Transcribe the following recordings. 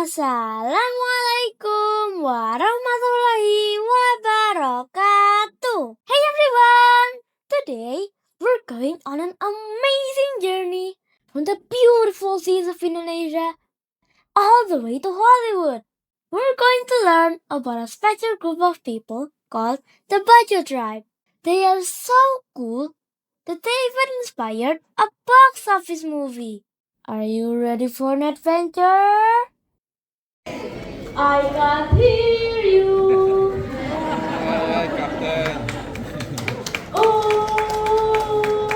Assalamualaikum warahmatullahi wabarakatuh. Hey everyone! Today we're going on an amazing journey from the beautiful seas of Indonesia all the way to Hollywood. We're going to learn about a special group of people called the Bajo Tribe. They are so cool that they even inspired a box office movie. Are you ready for an adventure? I can't hear you. Captain. Oh,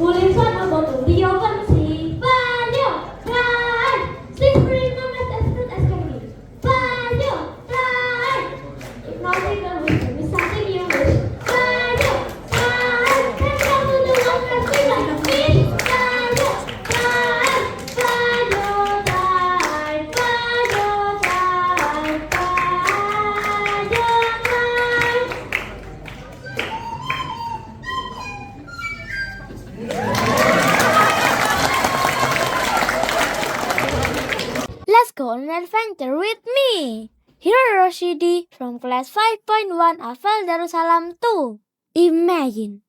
tulisan about the Leo Fancy. Bajo Tribe. Please bring them as good as can be. Bajo Tribe. If not, they can wait for me something you wish. Bajo Tribe. Can come to the one that feel like a fish. Bajo Tribe. Bajo Tribe. Bajo Tribe. Bajo Tribe. Let's go on an adventure with me! Here Roshidi from class 5.1 of Falah Darussalam 2. Imagine,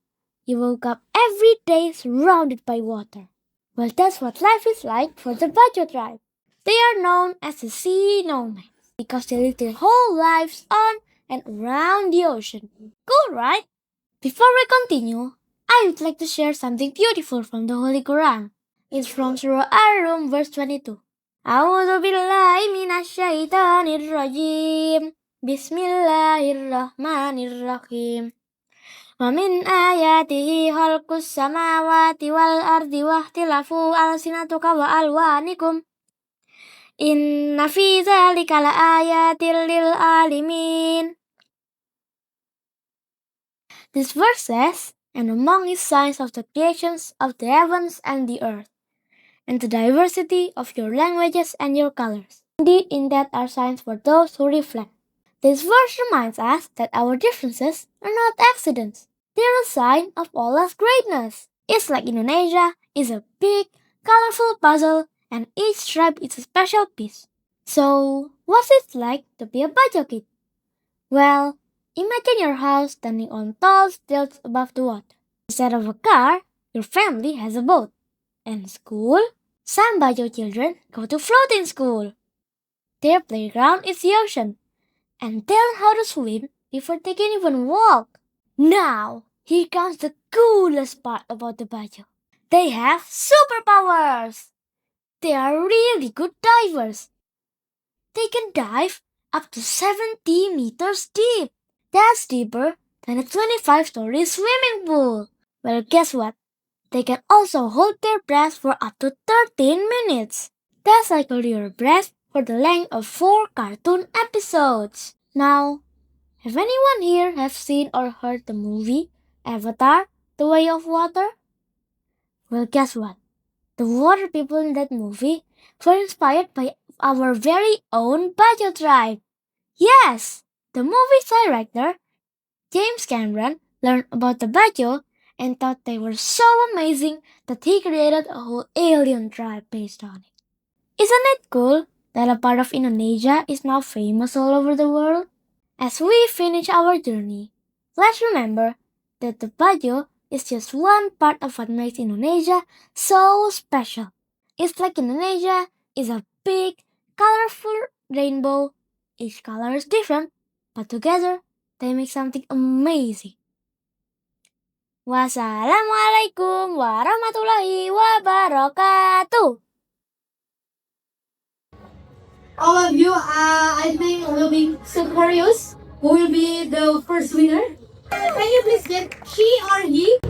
you woke up every day surrounded by water. Well, that's what life is like for the Bajo tribe. They are known as the sea nomads because they live their whole lives on and around the ocean. Cool, right? Before we continue, I would like to share something beautiful from the Holy Quran. It's from Surah Ar-Rum verse 22. A'udzu billahi minasyaitonir rajim. Bismillahirrahmanirrahim. Wa min ayatihi khalqus samawati wal ardi wa ikhtilafu alsinatuka wa alwanikum. Inna fi dzalika laayatil lil alimin. This verse says, and among its signs of the creations of the heavens and the earth, and the diversity of your languages and your colors. Indeed, in that are signs for those who reflect. This verse reminds us that our differences are not accidents. They are a sign of Allah's greatness. It's like Indonesia is a big, colorful puzzle, and each tribe is a special piece. So, what's it like to be a Bajo kid? Well, imagine your house standing on tall stilts above the water. Instead of a car, your family has a boat. And school? Some Bajo children go to floating school. Their playground is the ocean, and they learn how to swim before they can even walk. Now, here comes the coolest part about the Bajo. They have superpowers! They are really good divers. They can dive up to 70 meters deep. That's deeper than a 25-story swimming pool. Well, guess what? They can also hold their breath for up to 13 minutes. That's like holding your breath for the length of 4 cartoon episodes. Now, have anyone here have seen or heard the movie Avatar: The Way of Water? Well, guess what? The water people in that movie were inspired by our very own Bajo tribe. Yes! The movie's director, James Cameron, learned about the Bajo and thought they were so amazing that he created a whole alien tribe based on it. Isn't it cool that a part of Indonesia is now famous all over the world? As we finish our journey, let's remember that the Bajo is just one part of what makes Indonesia so special. It's like Indonesia is a big, colorful rainbow. Each color is different, but together they make something amazing. Wassalamualaikum warahmatullahi wabarakatuh. All of you, I think will be so curious. Who will be the first winner? Can you please get she or he?